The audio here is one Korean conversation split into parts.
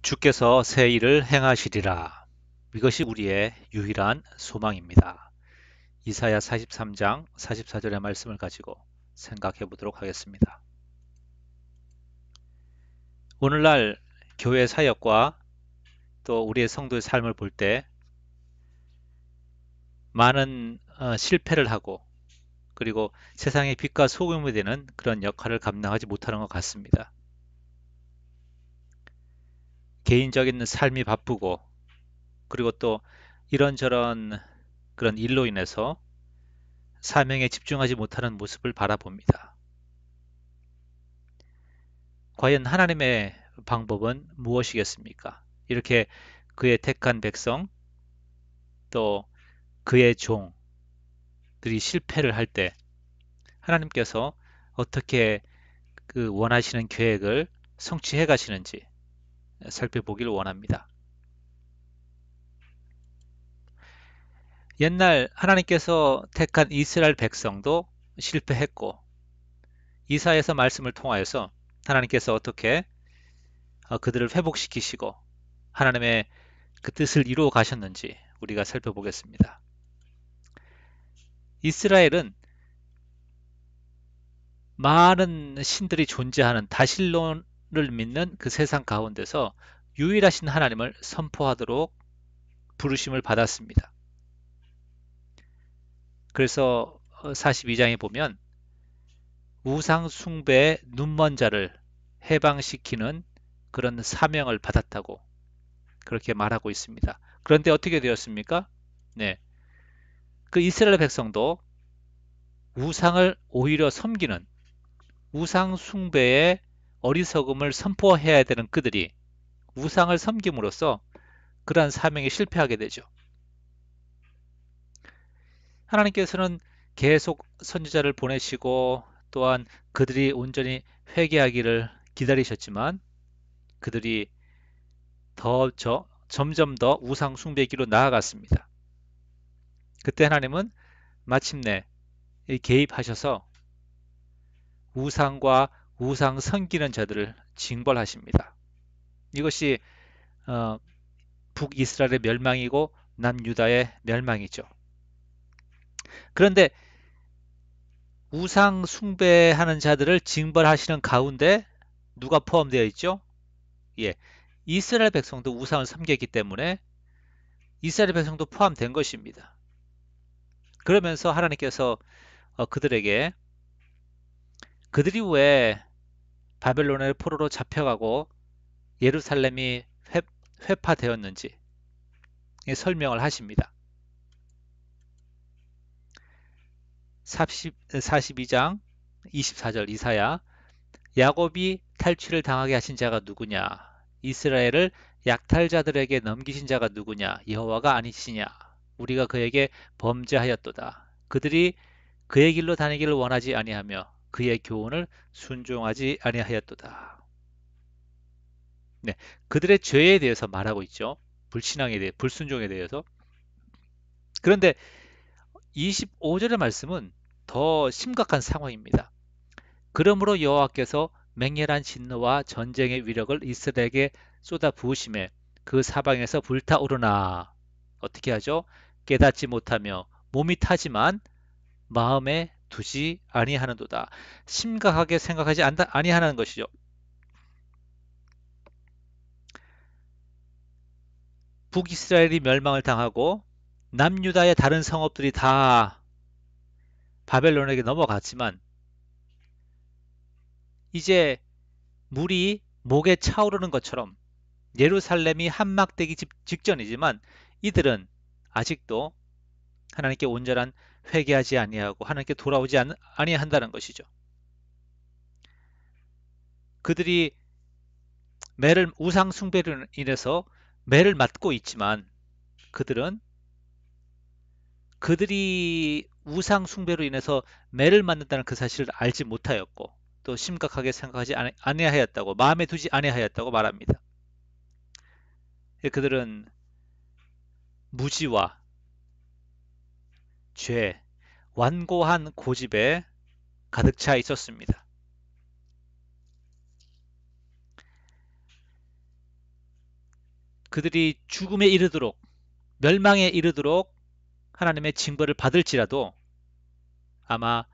주께서 새 일을 행하시리라. 이것이 우리의 유일한 소망입니다. 이사야 43장 44절의 말씀을 가지고 생각해 보도록 하겠습니다. 오늘날 교회 사역과 또 우리의 성도의 삶을 볼 때 많은 실패를 하고 그리고 세상의 빛과 소금이 되는 그런 역할을 감당하지 못하는 것 같습니다. 개인적인 삶이 바쁘고 그리고 또 이런저런 그런 일로 인해서 사명에 집중하지 못하는 모습을 바라봅니다. 과연 하나님의 방법은 무엇이겠습니까? 이렇게 그의 택한 백성 또 그의 종들이 실패를 할 때 하나님께서 어떻게 그 원하시는 계획을 성취해 가시는지 살펴보기를 원합니다. 옛날 하나님께서 택한 이스라엘 백성도 실패했고 이사야서 말씀을 통하여서 하나님께서 어떻게 그들을 회복시키시고 하나님의 그 뜻을 이루어 가셨는지 우리가 살펴보겠습니다. 이스라엘은 많은 신들이 존재하는 다실론을 믿는 그 세상 가운데서 유일하신 하나님을 선포하도록 부르심을 받았습니다. 그래서 42장에 보면 우상 숭배의 눈먼 자를 해방시키는 그런 사명을 받았다고 그렇게 말하고 있습니다. 그런데 어떻게 되었습니까? 네. 그 이스라엘 백성도 우상을 오히려 섬기는 우상 숭배의 어리석음을 선포해야 되는 그들이 우상을 섬김으로써 그러한 사명에 실패하게 되죠. 하나님께서는 계속 선지자를 보내시고 또한 그들이 온전히 회개하기를 기다리셨지만 그들이 점점 더 우상 숭배기로 나아갔습니다. 그때 하나님은 마침내 개입하셔서 우상과 우상 섬기는 자들을 징벌하십니다. 이것이 어, 북이스라엘의 멸망이고 남유다의 멸망이죠. 그런데 우상 숭배하는 자들을 징벌하시는 가운데 누가 포함되어 있죠? 예, 이스라엘 백성도 우상을 섬겼기 때문에 이스라엘 백성도 포함된 것입니다. 그러면서 하나님께서 그들에게 그들이 왜 바벨론의 포로로 잡혀가고 예루살렘이 회파되었는지 설명을 하십니다. 42장 24절 이사야 야곱이 탈취를 당하게 하신 자가 누구냐? 이스라엘을 약탈자들에게 넘기신 자가 누구냐? 여호와가 아니시냐? 우리가 그에게 범죄하였도다. 그들이 그의 길로 다니기를 원하지 아니하며 그의 교훈을 순종하지 아니하였도다. 네, 그들의 죄에 대해서 말하고 있죠. 불신앙에 대해, 불순종에 대해서. 그런데 25절의 말씀은 더 심각한 상황입니다. 그러므로 여호와께서 맹렬한 진노와 전쟁의 위력을 이스라엘에게 쏟아 부으심에 그 사방에서 불타오르나 어떻게 하죠? 깨닫지 못하며 몸이 타지만 마음에 두지 아니하는도다. 심각하게 생각하지 아니하는 것이죠. 북이스라엘이 멸망을 당하고 남유다의 다른 성읍들이 다 바벨론에게 넘어갔지만 이제 물이 목에 차오르는 것처럼 예루살렘이 함락되기 직전이지만 이들은 아직도 하나님께 온전한 회개하지 아니하고 하나님께 돌아오지 아니한다는 것이죠. 그들이 매를 우상 숭배로 인해서 매를 맞고 있지만 그들은 그들이 우상 숭배로 인해서 매를 맞는다는 그 사실을 알지 못하였고 또 심각하게 생각하지 아니하였다고 마음에 두지 아니하였다고 말합니다. 그들은 무지와 죄, 완고한 고집에 가득 차 있었습니다. 그들이 죽음에 이르도록, 멸망에 이르도록 하나님의 징벌을 받을지라도 아마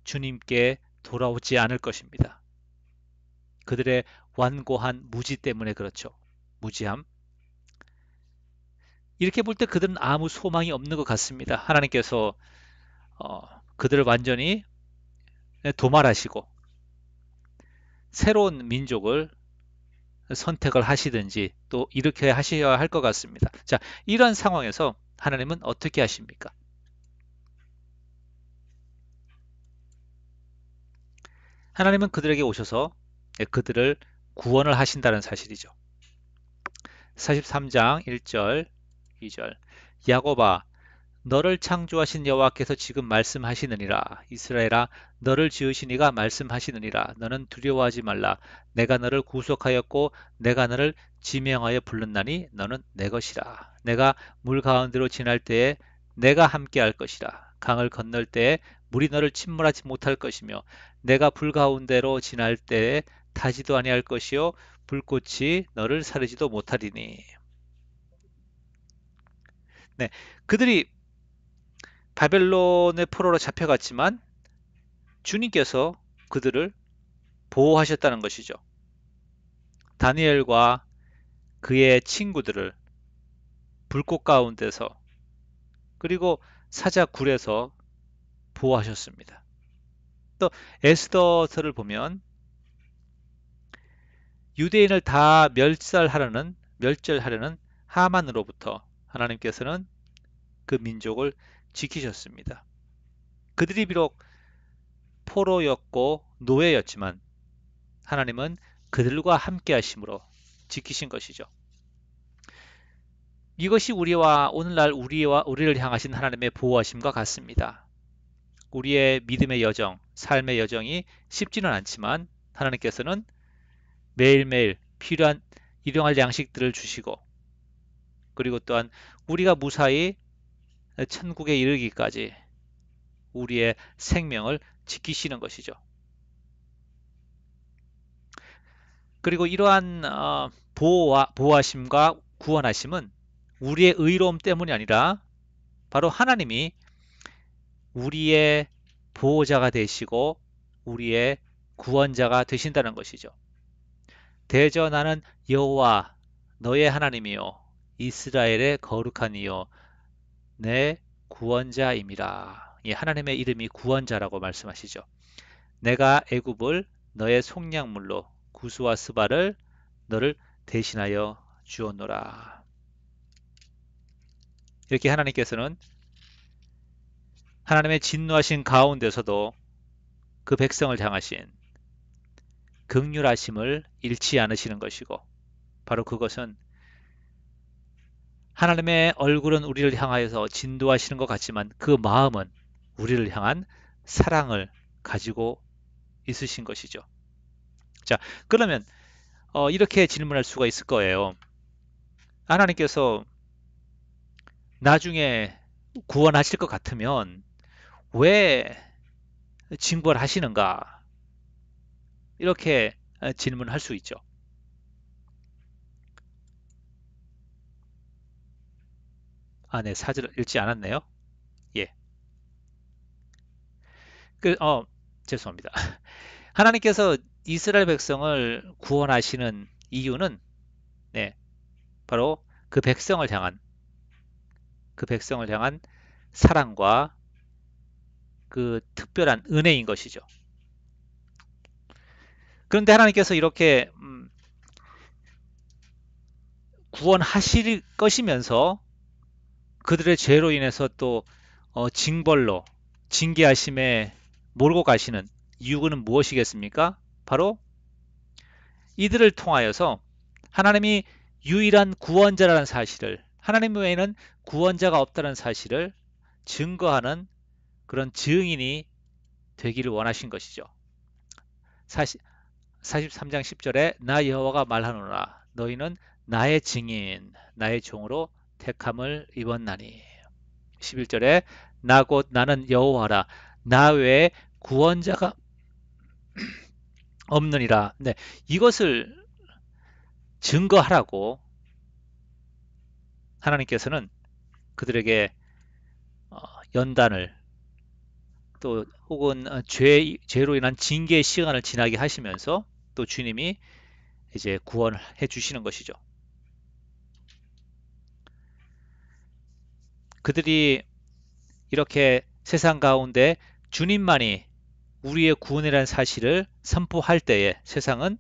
주님께 돌아오지 않을 것입니다. 그들의 완고한 무지 때문에 그렇죠. 무지함. 이렇게 볼 때 그들은 아무 소망이 없는 것 같습니다. 하나님께서 어, 그들을 완전히 도말하시고 새로운 민족을 선택을 하시든지 또 이렇게 하셔야 할 것 같습니다. 자, 이런 상황에서 하나님은 어떻게 하십니까? 하나님은 그들에게 오셔서 그들을 구원을 하신다는 사실이죠. 43장 1절, 2절. 야곱아, 너를 창조하신 여호와께서 지금 말씀하시느니라. 이스라엘아, 너를 지으신 이가 말씀하시느니라. 너는 두려워하지 말라. 내가 너를 구속하였고 내가 너를 지명하여 불렀나니 너는 내 것이라. 내가 물 가운데로 지날 때에 내가 함께 할 것이라. 강을 건널 때에 물이 너를 침몰하지 못할 것이며 내가 불 가운데로 지날 때에 타지도 아니할 것이요 불꽃이 너를 사르지도 못하리니. 네, 그들이 바벨론의 포로로 잡혀갔지만 주님께서 그들을 보호하셨다는 것이죠. 다니엘과 그의 친구들을 불꽃 가운데서 그리고 사자굴에서 보호하셨습니다. 또 에스더서를 보면 유대인을 다 멸절하려는 하만으로부터 하나님께서는 그 민족을 지키셨습니다. 그들이 비록 포로였고 노예였지만 하나님은 그들과 함께 하심으로 지키신 것이죠. 이것이 우리와 오늘날 우리를 향하신 하나님의 보호하심과 같습니다. 우리의 믿음의 여정, 삶의 여정이 쉽지는 않지만 하나님께서는 매일매일 필요한 일용할 양식들을 주시고 그리고 또한 우리가 무사히 천국에 이르기까지 우리의 생명을 지키시는 것이죠. 그리고 이러한 보호하심과 구원하심은 우리의 의로움 때문이 아니라 바로 하나님이 우리의 보호자가 되시고 우리의 구원자가 되신다는 것이죠. 대저 나는 여호와 너의 하나님이요 이스라엘의 거룩한 이요 내 구원자임이라. 이 하나님의 이름이 구원자라고 말씀하시죠. 내가 애굽을 너의 속량물로 구스와 스바를 너를 대신하여 주었노라. 이렇게 하나님께서는 하나님의 진노하신 가운데서도 그 백성을 향하신 긍휼하심을 잃지 않으시는 것이고 바로 그것은 하나님의 얼굴은 우리를 향하여서 진도하시는 것 같지만 그 마음은 우리를 향한 사랑을 가지고 있으신 것이죠. 자, 그러면 이렇게 질문할 수가 있을 거예요. 하나님께서 나중에 구원하실 것 같으면 왜 징벌하시는가? 이렇게 질문할 수 있죠. 네, 사절을 읽지 않았네요. 예. 그, 죄송합니다. 하나님께서 이스라엘 백성을 구원하시는 이유는 네, 바로 그 백성을 향한 사랑과 그 특별한 은혜인 것이죠. 그런데 하나님께서 이렇게 구원하실 것이면서 그들의 죄로 인해서 또 징벌로 징계하심에 몰고 가시는 이유는 무엇이겠습니까? 바로 이들을 통하여서 하나님이 유일한 구원자라는 사실을 하나님 외에는 구원자가 없다는 사실을 증거하는 그런 증인이 되기를 원하신 것이죠. 43장 10절에 나 여호와가 말하노라 너희는 나의 증인 나의 종으로 택함을 입었나니 11절에 나 곧 나는 여호와라 나 외에 구원자가 없느니라. 네, 이것을 증거하라고 하나님께서는 그들에게 어, 연단을 또 혹은 죄로 인한 징계의 시간을 지나게 하시면서 또 주님이 이제 구원해 주시는 것이죠. 그들이 이렇게 세상 가운데 주님만이 우리의 구원이라는 사실을 선포할 때에 세상은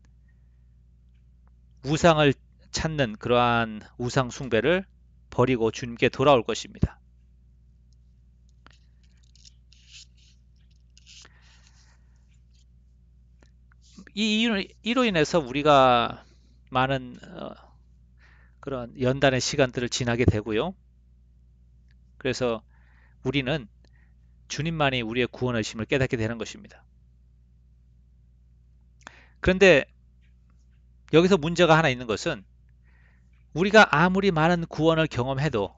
우상을 찾는 그러한 우상 숭배를 버리고 주님께 돌아올 것입니다. 이로 인해서 우리가 많은 그런 연단의 시간들을 지나게 되고요. 그래서 우리는 주님만이 우리의 구원의심을 깨닫게 되는 것입니다. 그런데 여기서 문제가 하나 있는 것은 우리가 아무리 많은 구원을 경험해도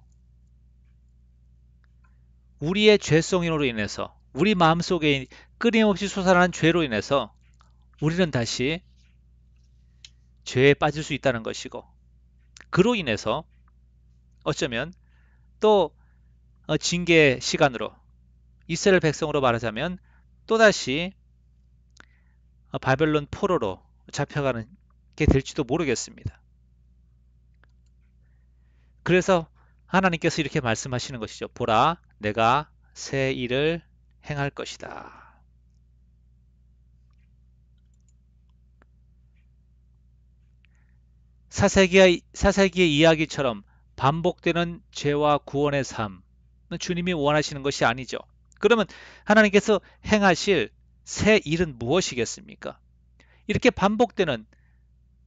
우리의 죄성으로 인해서 우리 마음속에 끊임없이 솟아나는 죄로 인해서 우리는 다시 죄에 빠질 수 있다는 것이고 그로 인해서 어쩌면 또 징계 시간으로 이스라엘 백성으로 말하자면 또다시 바벨론 포로로 잡혀가는 게 될지도 모르겠습니다. 그래서 하나님께서 이렇게 말씀하시는 것이죠. 보라, 내가 새 일을 행할 것이다. 사세기의 이야기처럼 반복되는 죄와 구원의 삶은 주님이 원하시는 것이 아니죠. 그러면 하나님께서 행하실 새 일은 무엇이겠습니까? 이렇게 반복되는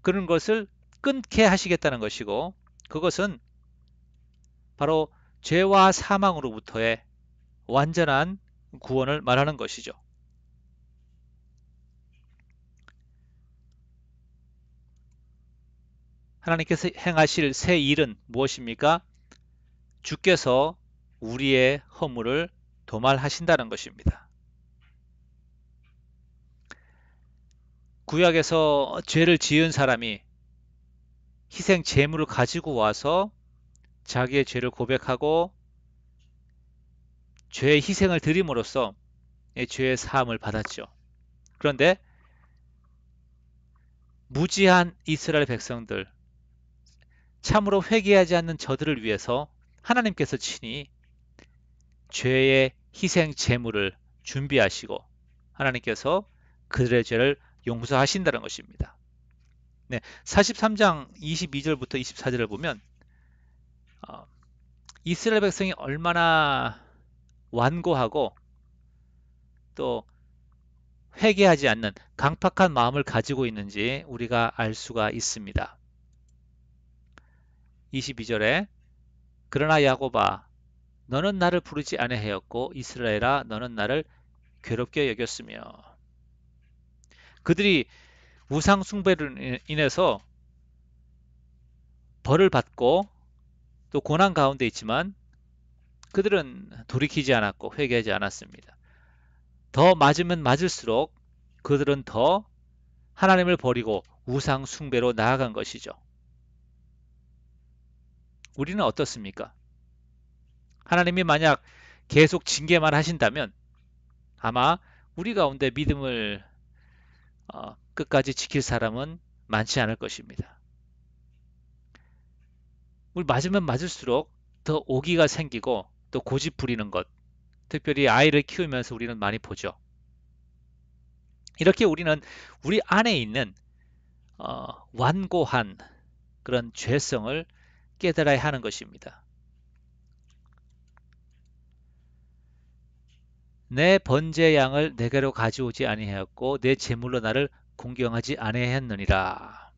그런 것을 끊게 하시겠다는 것이고 그것은 바로 죄와 사망으로부터의 완전한 구원을 말하는 것이죠. 하나님께서 행하실 새 일은 무엇입니까? 주께서 우리의 허물을 도말하신다는 것입니다. 구약에서 죄를 지은 사람이 희생 제물을 가지고 와서 자기의 죄를 고백하고 죄의 희생을 드림으로써 죄의 사함을 받았죠. 그런데 무지한 이스라엘 백성들, 참으로 회개하지 않는 저들을 위해서 하나님께서 친히 죄의 희생 제물을 준비하시고 하나님께서 그들의 죄를 용서하신다는 것입니다. 네, 43장 22절부터 24절을 보면 어, 이스라엘 백성이 얼마나 완고하고 또 회개하지 않는 강팍한 마음을 가지고 있는지 우리가 알 수가 있습니다. 22절에 그러나 야곱아 너는 나를 부르지 아니하였고 이스라엘아 너는 나를 괴롭게 여겼으며 그들이 우상 숭배로 인해서 벌을 받고 또 고난 가운데 있지만 그들은 돌이키지 않았고 회개하지 않았습니다. 더 맞으면 맞을수록 그들은 더 하나님을 버리고 우상 숭배로 나아간 것이죠. 우리는 어떻습니까? 하나님이 만약 계속 징계만 하신다면 아마 우리 가운데 믿음을 끝까지 지킬 사람은 많지 않을 것입니다. 우리 맞으면 맞을수록 더 오기가 생기고 또 고집 부리는 것, 특별히 아이를 키우면서 우리는 많이 보죠. 이렇게 우리는 우리 안에 있는 완고한 그런 죄성을 깨달아야 하는 것입니다. 내 번제 양을 내게로 가져오지 아니하였고 내 제물로 나를 공경하지 아니하였느니라.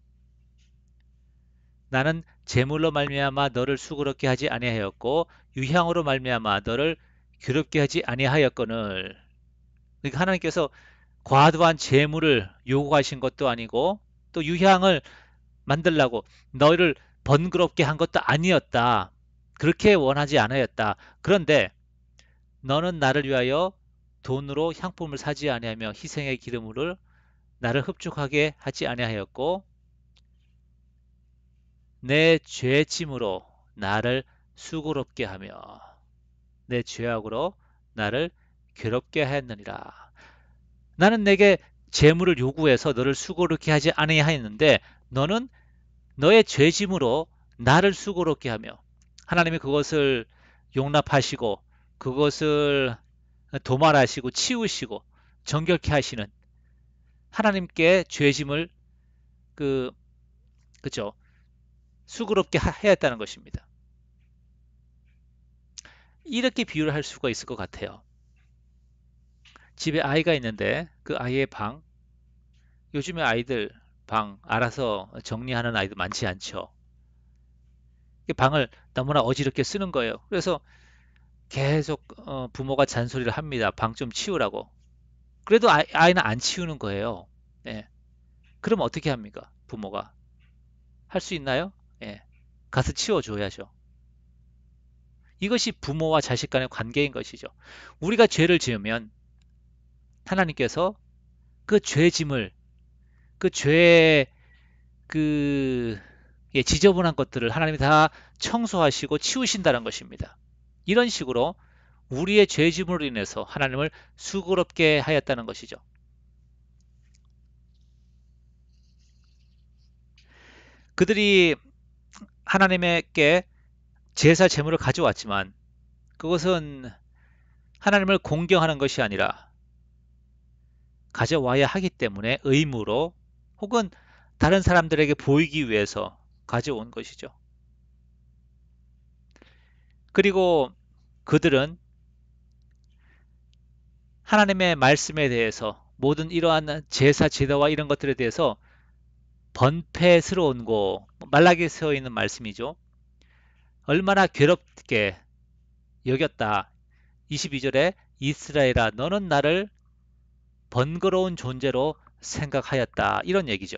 나는 제물로 말미암아 너를 수고롭게 하지 아니하였고 유향으로 말미암아 너를 괴롭게 하지 아니하였거늘. 그러니까 하나님께서 과도한 제물을 요구하신 것도 아니고 또 유향을 만들라고 너희를 번거롭게 한 것도 아니었다. 그렇게 원하지 않았다. 그런데 너는 나를 위하여 돈으로 향품을 사지 아니하며 희생의 기름을 나를 흡족하게 하지 아니하였고 내 죄짐으로 나를 수고롭게 하며 내 죄악으로 나를 괴롭게 하였느니라. 나는 내게 재물을 요구해서 너를 수고롭게 하지 아니하였는데 너는 너의 죄짐으로 나를 수고롭게 하며 하나님이 그것을 용납하시고 그것을 도말하시고 치우시고 정결케 하시는 하나님께 죄짐을 그 그죠 수고롭게 해야 했다는 것입니다. 이렇게 비유를 할 수가 있을 것 같아요. 집에 아이가 있는데 그 아이의 방 요즘에 아이들 방 알아서 정리하는 아이도 많지 않죠. 방을 너무나 어지럽게 쓰는 거예요. 그래서 계속 부모가 잔소리를 합니다. 방 좀 치우라고. 그래도 아이는 안 치우는 거예요. 예. 그럼 어떻게 합니까? 부모가. 할 수 있나요? 예. 가서 치워줘야죠. 이것이 부모와 자식 간의 관계인 것이죠. 우리가 죄를 지으면 하나님께서 그 죄짐을, 그 죄의 그 지저분한 것들을 하나님이 다 청소하시고 치우신다는 것입니다. 이런 식으로 우리의 죄짐으로 인해서 하나님을 수고롭게 하였다는 것이죠. 그들이 하나님께 제사 제물을 가져왔지만 그것은 하나님을 공경하는 것이 아니라 가져와야 하기 때문에 의무로 혹은 다른 사람들에게 보이기 위해서 가져온 것이죠. 그리고 그들은 하나님의 말씀에 대해서 모든 이러한 제사 제도와 이런 것들에 대해서 번패스러운 거 말라기서에 있는 말씀이죠. 얼마나 괴롭게 여겼다. 22절에 이스라엘아 너는 나를 번거로운 존재로 생각하였다. 이런 얘기죠.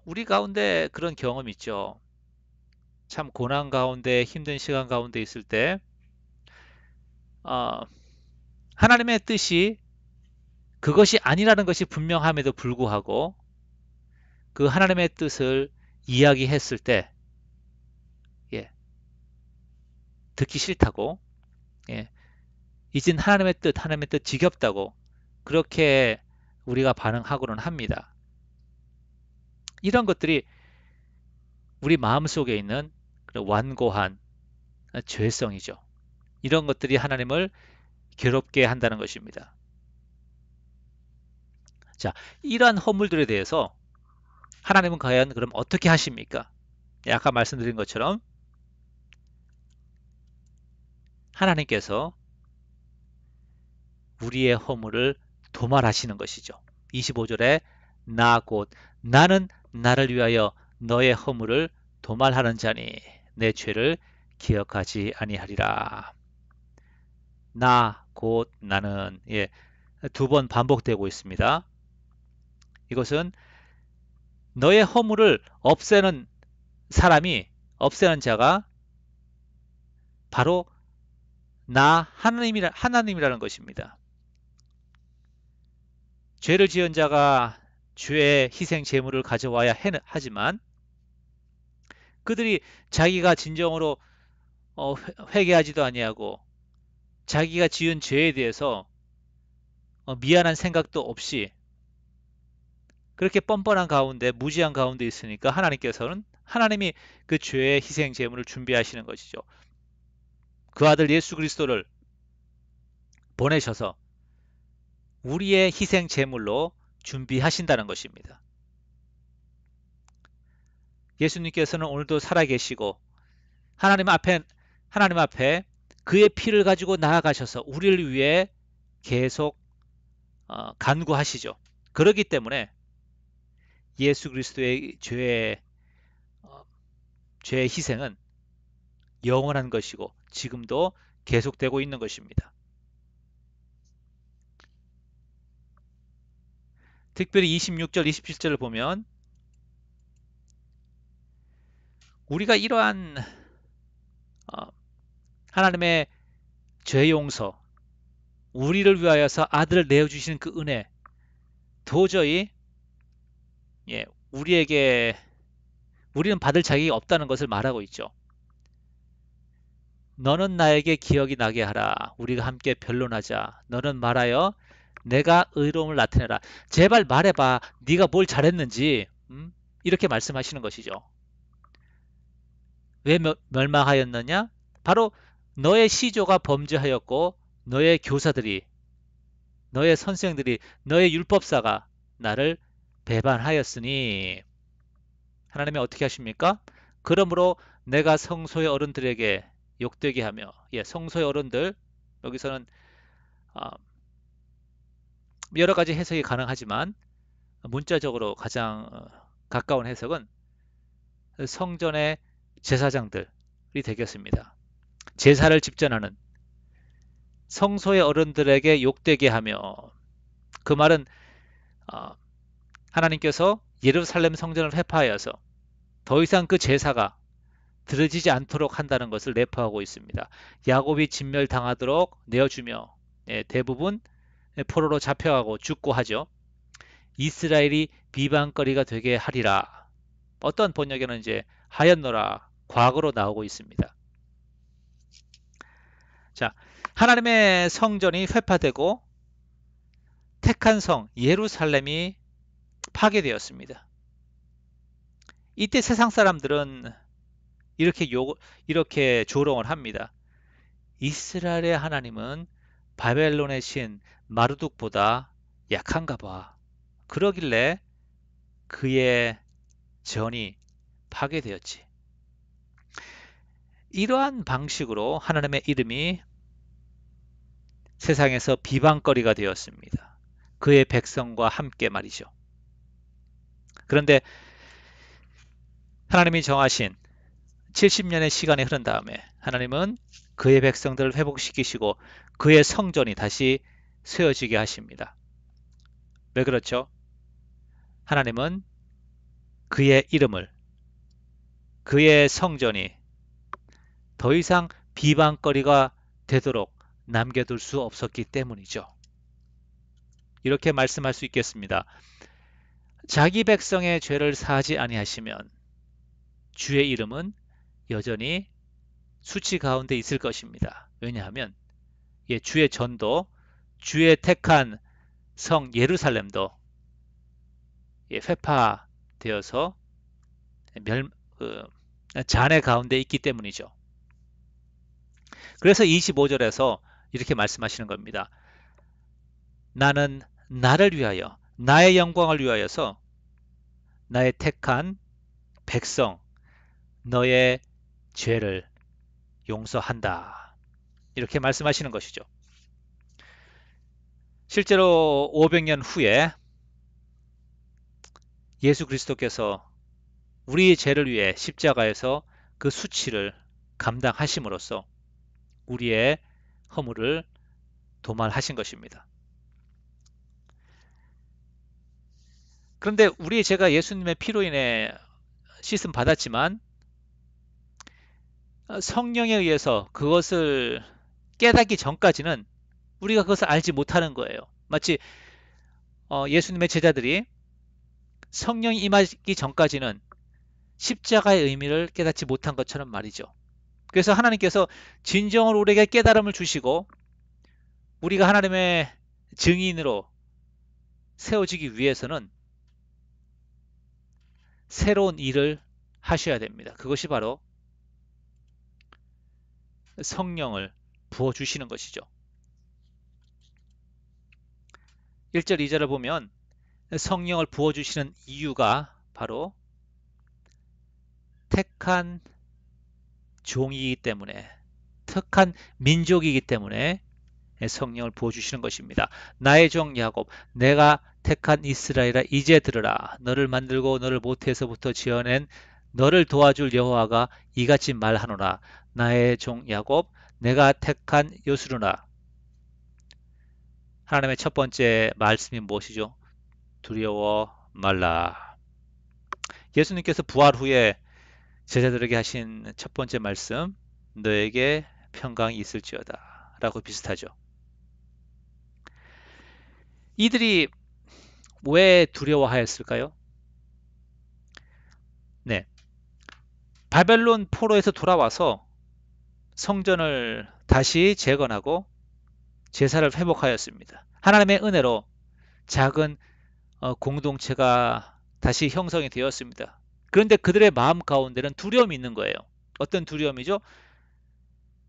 우리 가운데 그런 경험 있죠. 참 고난 가운데 힘든 시간 가운데 있을 때 아, 하나님의 뜻이 그것이 아니라는 것이 분명함에도 불구하고 그 하나님의 뜻을 이야기했을 때 예, 듣기 싫다고 예, 이젠 하나님의 뜻 지겹다고 그렇게 우리가 반응하고는 합니다. 이런 것들이 우리 마음속에 있는 완고한 죄성이죠. 이런 것들이 하나님을 괴롭게 한다는 것입니다. 자, 이러한 허물들에 대해서 하나님은 과연 그럼 어떻게 하십니까? 아까 말씀드린 것처럼 하나님께서 우리의 허물을 도말하시는 것이죠. 25절에 나 곧 나는 나를 위하여 너의 허물을 도말하는 자니 내 죄를 기억하지 아니하리라. 나 곧 나는 두 번 반복되고 있습니다. 이것은 너의 허물을 없애는 사람이 없애는 자가 바로 나 하나님이라는 것입니다. 죄를 지은 자가 죄의 희생 제물을 가져와야 하지만 그들이 자기가 진정으로 회개하지도 아니하고 자기가 지은 죄에 대해서 미안한 생각도 없이 그렇게 뻔뻔한 가운데 무지한 가운데 있으니까 하나님께서는 하나님이 그 죄의 희생 제물을 준비하시는 것이죠. 그 아들 예수 그리스도를 보내셔서 우리의 희생 제물로 준비하신다는 것입니다. 예수님께서는 오늘도 살아계시고 하나님 앞에 하나님 앞에 그의 피를 가지고 나아가셔서 우리를 위해 계속 간구하시죠. 그렇기 때문에 예수 그리스도의 어, 죄의 희생은 영원한 것이고 지금도 계속되고 있는 것입니다. 특별히 26절, 27절을 보면 우리가 이러한 어, 하나님의 죄 용서, 우리를 위하여서 아들을 내어주시는 그 은혜 도저히 우리에게 우리는 받을 자격이 없다는 것을 말하고 있죠. 너는 나에게 기억이 나게 하라. 우리가 함께 변론하자. 너는 말하여 내가 의로움을 나타내라. 제발 말해봐. 네가 뭘 잘했는지. 이렇게 말씀하시는 것이죠. 왜 멸망하였느냐? 바로 너의 시조가 범죄하였고 너의 교사들이, 너의 선생들이, 너의 율법사가 나를 배반하였으니 하나님이 어떻게 하십니까? 그러므로 내가 성소의 어른들에게 욕되게 하며, 성소의 어른들, 여기서는 어, 여러 가지 해석이 가능하지만 문자적으로 가장 가까운 해석은 성전의 제사장들이 되겠습니다. 제사를 집전하는 성소의 어른들에게 욕되게 하며, 그 말은 어, 하나님께서 예루살렘 성전을 회파하여서 더 이상 그 제사가 드려지지 않도록 한다는 것을 내포하고 있습니다. 야곱이 진멸당하도록 내어주며, 대부분 포로로 잡혀가고 죽고 하죠. 이스라엘이 비방거리가 되게 하리라. 어떤 번역에는 이제 하였노라 과거로 나오고 있습니다. 자, 하나님의 성전이 회파되고 택한 성 예루살렘이 파괴되었습니다. 이때 세상 사람들은 이렇게 조롱을 합니다. 이스라엘의 하나님은 바벨론의 신 마르둑보다 약한가 봐. 그러길래 그의 전이 파괴되었지. 이러한 방식으로 하나님의 이름이 세상에서 비방거리가 되었습니다. 그의 백성과 함께 말이죠. 그런데 하나님이 정하신 70년의 시간이 흐른 다음에 하나님은 그의 백성들을 회복시키시고 그의 성전이 다시 세워지게 하십니다. 왜 그렇죠? 하나님은 그의 이름을, 그의 성전이 더 이상 비방거리가 되도록 남겨둘 수 없었기 때문이죠. 이렇게 말씀할 수 있겠습니다. 자기 백성의 죄를 사하지 아니하시면 주의 이름은 여전히 수치 가운데 있을 것입니다. 왜냐하면 주의 전도, 주의 택한 성 예루살렘도 회파되어서 잔해 가운데 있기 때문이죠. 그래서 25절에서 이렇게 말씀하시는 겁니다. 나는 나를 위하여, 나의 영광을 위하여서 나의 택한 백성, 너의 죄를 용서한다. 이렇게 말씀하시는 것이죠. 실제로 500년 후에 예수 그리스도께서 우리의 죄를 위해 십자가에서 그 수치를 감당하심으로써 우리의 허물을 도말하신 것입니다. 그런데 우리의 죄가 예수님의 피로 인해 씻음 받았지만 성령에 의해서 그것을 깨닫기 전까지는 우리가 그것을 알지 못하는 거예요. 마치 예수님의 제자들이 성령이 임하기 전까지는 십자가의 의미를 깨닫지 못한 것처럼 말이죠. 그래서 하나님께서 진정으로 우리에게 깨달음을 주시고 우리가 하나님의 증인으로 세워지기 위해서는 새로운 일을 하셔야 됩니다. 그것이 바로 성령을 부어주시는 것이죠. 1절, 2절을 보면 성령을 부어주시는 이유가 바로 택한 종이기 때문에, 택한 민족이기 때문에 성령을 부어주시는 것입니다. 나의 종 야곱, 내가 택한 이스라엘아 이제 들으라. 너를 만들고 너를 모태에서부터 지어낸 너를 도와줄 여호와가 이같이 말하노라. 나의 종 야곱, 내가 택한 요스루나. 하나님의 첫 번째 말씀이 무엇이죠? 두려워 말라. 예수님께서 부활 후에 제자들에게 하신 첫 번째 말씀, 너에게 평강이 있을지어다 라고 비슷하죠. 이들이 왜 두려워하였을까요? 네, 바벨론 포로에서 돌아와서 성전을 다시 재건하고 제사를 회복하였습니다. 하나님의 은혜로 작은 공동체가 다시 형성이 되었습니다. 그런데 그들의 마음 가운데는 두려움이 있는 거예요. 어떤 두려움이죠?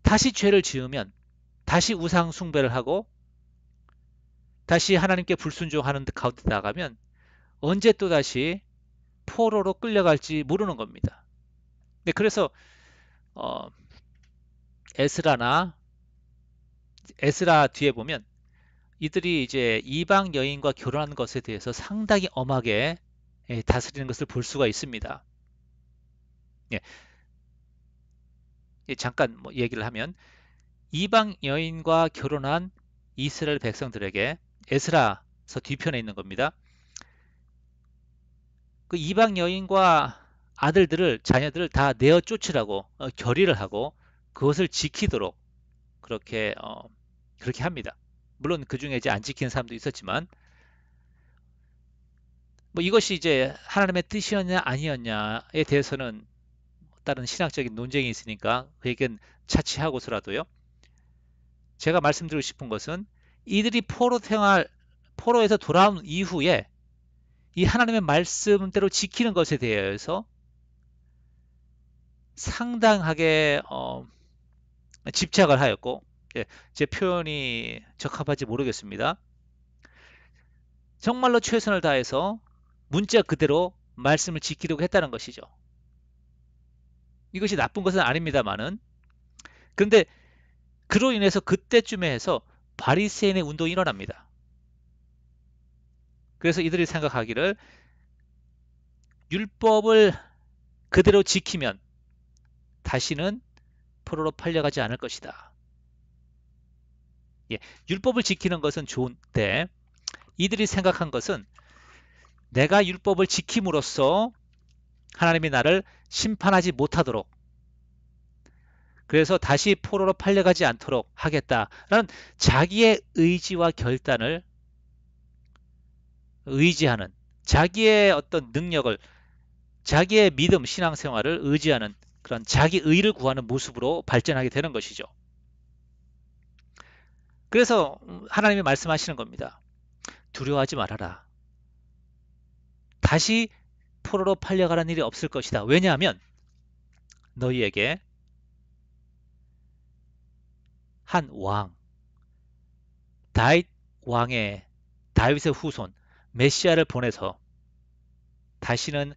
다시 죄를 지으면, 다시 우상 숭배를 하고, 다시 하나님께 불순종하는 가운데 나가면 언제 또 다시 포로로 끌려갈지 모르는 겁니다. 네, 그래서 어, 에스라나 에스라 뒤에 보면 이들이 이제 이방 여인과 결혼한 것에 대해서 상당히 엄하게 다스리는 것을 볼 수가 있습니다. 예, 잠깐 뭐 얘기를 하면 이방 여인과 결혼한 이스라엘 백성들에게 에스라서 뒤편에 있는 겁니다. 그 이방 여인과 아들들을 자녀들을 다 내어 쫓으라고 결의를 하고 그것을 지키도록 그렇게 그렇게 합니다. 물론 그 중에 이제 안 지키는 사람도 있었지만 뭐 이것이 이제 하나님의 뜻이었냐 아니었냐에 대해서는 다른 신학적인 논쟁이 있으니까 그 얘기는 차치하고서라도요. 제가 말씀드리고 싶은 것은 이들이 포로에서 돌아온 이후에 이 하나님의 말씀대로 지키는 것에 대해서 상당하게 집착을 하였고, 예, 제 표현이 적합한지 모르겠습니다. 정말로 최선을 다해서 문자 그대로 말씀을 지키려고 했다는 것이죠. 이것이 나쁜 것은 아닙니다만은, 그런데 그로 인해서 그때쯤에 해서 바리새인의 운동이 일어납니다. 그래서 이들이 생각하기를 율법을 그대로 지키면 다시는 포로로 팔려가지 않을 것이다. 예, 율법을 지키는 것은 좋은데 이들이 생각한 것은 내가 율법을 지킴으로써 하나님이 나를 심판하지 못하도록 그래서 다시 포로로 팔려가지 않도록 하겠다라는 자기의 의지와 결단을 의지하는 자기의 어떤 능력을 자기의 믿음, 신앙생활을 의지하는 그런 자기 의를 구하는 모습으로 발전하게 되는 것이죠. 그래서 하나님이 말씀하시는 겁니다. 두려워하지 말아라. 다시 포로로 팔려가는 일이 없을 것이다. 왜냐하면 너희에게 한 왕, 다윗 왕의 다윗의 후손 메시아를 보내서 다시는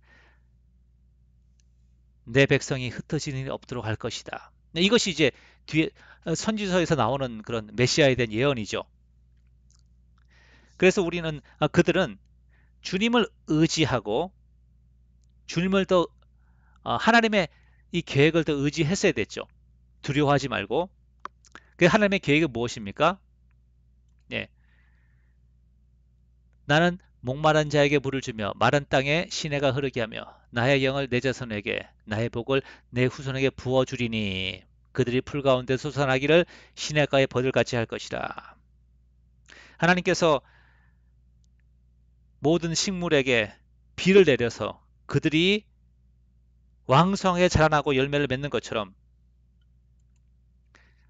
내 백성이 흩어지는 일이 없도록 할 것이다. 이것이 이제 뒤에 선지서에서 나오는 그런 메시아에 대한 예언이죠. 그래서 그들은 주님을 의지하고 주님을 더 하나님의 이 계획을 더 의지했어야 됐죠. 두려워하지 말고 그 하나님의 계획이 무엇입니까? 예, 나는 목마른 자에게 물을 주며 마른 땅에 시내가 흐르게 하며 나의 영을 내 자손에게 나의 복을 내 후손에게 부어주리니 그들이 풀 가운데 솟아나기를 시냇가에 버들같이 할 것이라. 하나님께서 모든 식물에게 비를 내려서 그들이 왕성하게 자라나고 열매를 맺는 것처럼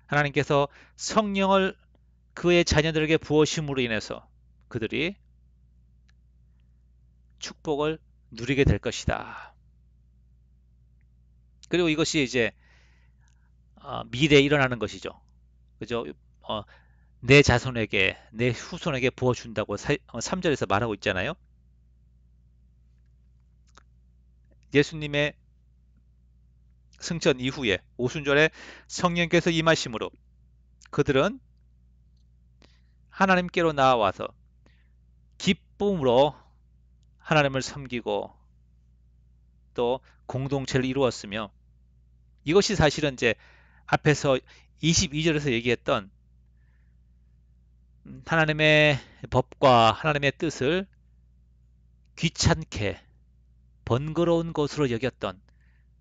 하나님께서 성령을 그의 자녀들에게 부어심으로 인해서 그들이 축복을 누리게 될 것이다. 그리고 이것이 이제 미래에 일어나는 것이죠. 그죠? 어, 내 자손에게, 내 후손에게 부어준다고 3절에서 말하고 있잖아요. 예수님의 승천 이후에 오순절에 성령께서 임하심으로 그들은 하나님께로 나아와서 기쁨으로 하나님을 섬기고 또 공동체를 이루었으며 이것이 사실은 이제 앞에서 22절에서 얘기했던 하나님의 법과 하나님의 뜻을 귀찮게 번거로운 것으로 여겼던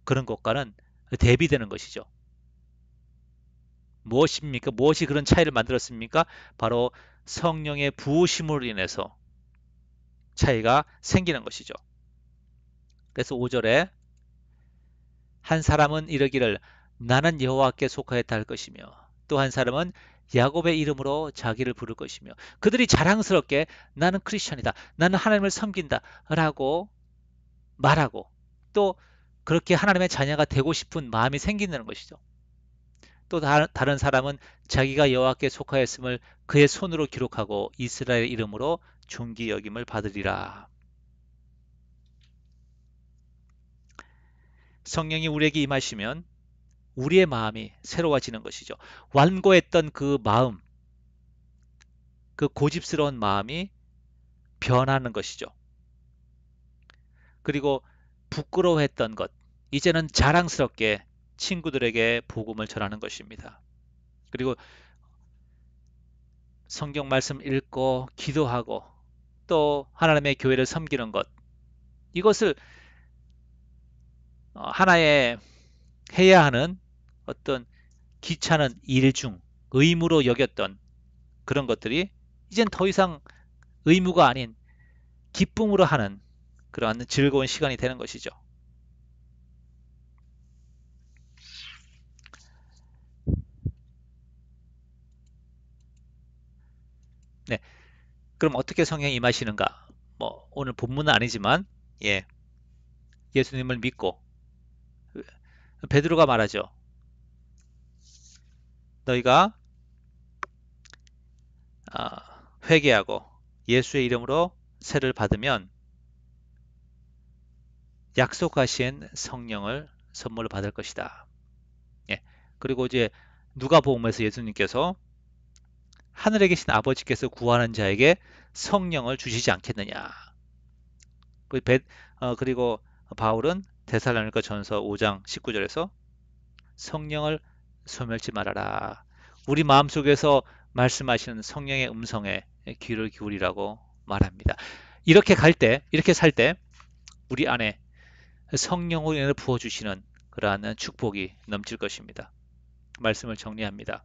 그런 것과는 대비되는 것이죠. 무엇입니까? 무엇이 그런 차이를 만들었습니까? 바로 성령의 부으심으로 인해서 차이가 생기는 것이죠. 그래서 5절에 한 사람은 이르기를 나는 여호와께 속하였다 할 것이며 또 한 사람은 야곱의 이름으로 자기를 부를 것이며 그들이 자랑스럽게 나는 크리스천이다. 나는 하나님을 섬긴다. 라고 말하고 또 그렇게 하나님의 자녀가 되고 싶은 마음이 생긴다는 것이죠. 또 다른 사람은 자기가 여호와께 속하였음을 그의 손으로 기록하고 이스라엘 이름으로 존귀 여김을 받으리라. 성령이 우리에게 임하시면 우리의 마음이 새로워지는 것이죠. 완고했던 그 마음, 그 고집스러운 마음이 변하는 것이죠. 그리고 부끄러워했던 것, 이제는 자랑스럽게 친구들에게 복음을 전하는 것입니다. 그리고 성경 말씀 읽고 기도하고 또 하나님의 교회를 섬기는 것, 이것을 하나의 해야 하는 어떤 귀찮은 일 중 의무로 여겼던 그런 것들이 이젠 더 이상 의무가 아닌 기쁨으로 하는 그러한 즐거운 시간이 되는 것이죠. 네, 그럼 어떻게 성령이 임하시는가? 뭐 오늘 본문은 아니지만 예, 예수님을 믿고 베드로가 말하죠. 너희가 회개하고 예수의 이름으로 세를 받으면 약속하신 성령을 선물로 받을 것이다. 예, 그리고 이제 누가복음에서 예수님께서 하늘에 계신 아버지께서 구하는 자에게 성령을 주시지 않겠느냐. 그리고 바울은 데살로니가 전서 5장 19절에서 성령을 소멸치 말아라. 우리 마음속에서 말씀하시는 성령의 음성에 귀를 기울이라고 말합니다. 이렇게 살 때 우리 안에 성령을 부어주시는 그러한 축복이 넘칠 것입니다. 말씀을 정리합니다.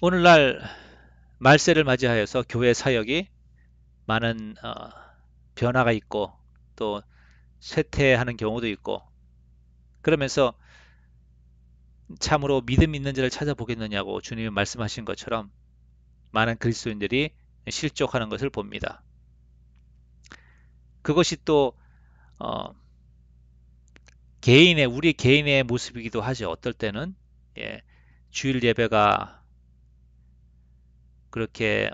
오늘날 말세를 맞이하여서 교회 사역이 많은 변화가 있고 또 쇠퇴하는 경우도 있고 그러면서 참으로 믿음 있는 자를 찾아보겠느냐고 주님이 말씀하신 것처럼 많은 그리스도인들이 실족하는 것을 봅니다. 그것이 또 어, 우리 개인의 모습이기도 하죠. 어떨 때는 예, 주일 예배가 그렇게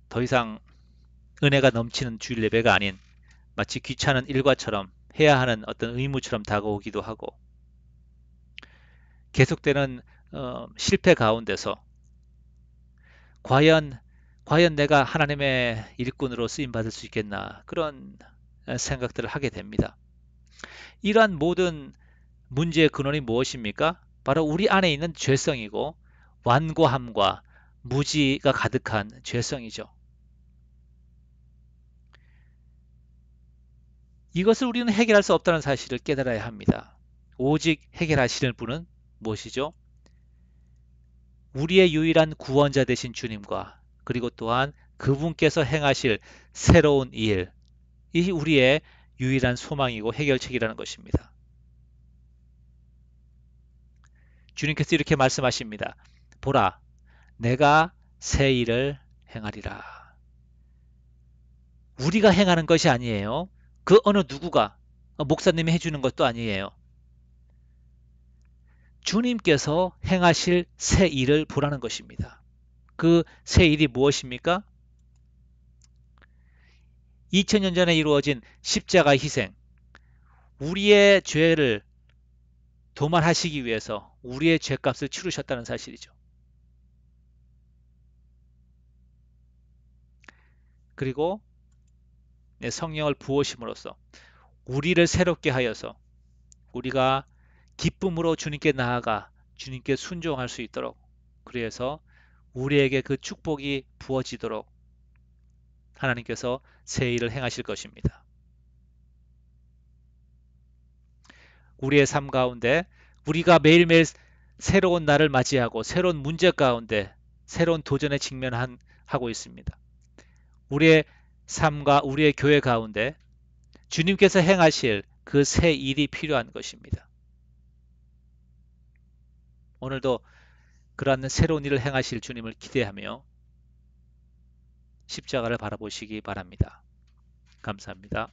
더 이상 은혜가 넘치는 주일 예배가 아닌 마치 귀찮은 일과처럼 해야 하는 어떤 의무처럼 다가오기도 하고 계속되는 실패 가운데서 과연 내가 하나님의 일꾼으로 쓰임 받을 수 있겠나 그런 생각들을 하게 됩니다. 이러한 모든 문제의 근원이 무엇입니까? 바로 우리 안에 있는 죄성이고 완고함과 무지가 가득한 죄성이죠. 이것을 우리는 해결할 수 없다는 사실을 깨달아야 합니다. 오직 해결하시는 분은 무엇이죠? 우리의 유일한 구원자 되신 주님과 그리고 또한 그분께서 행하실 새로운 일, 이 우리의 유일한 소망이고 해결책이라는 것입니다. 주님께서 이렇게 말씀하십니다. 보라, 내가 새 일을 행하리라. 우리가 행하는 것이 아니에요. 그 어느 누구가 목사님이 해주는 것도 아니에요. 주님께서 행하실 새 일을 보라는 것입니다. 그 새 일이 무엇입니까? 2000년 전에 이루어진 십자가 희생, 우리의 죄를 도말하시기 위해서 우리의 죄값을 치르셨다는 사실이죠. 그리고 성령을 부으심으로써 우리를 새롭게 하여서 우리가 기쁨으로 주님께 나아가 주님께 순종할 수 있도록 그래서 우리에게 그 축복이 부어지도록 하나님께서 새 일을 행하실 것입니다. 우리의 삶 가운데 우리가 매일매일 새로운 날을 맞이하고 새로운 문제 가운데 새로운 도전에 직면하고 있습니다. 우리의 삶과 우리의 교회 가운데 주님께서 행하실 그 새 일이 필요한 것입니다. 오늘도 그러한 새로운 일을 행하실 주님을 기대하며 십자가를 바라보시기 바랍니다. 감사합니다.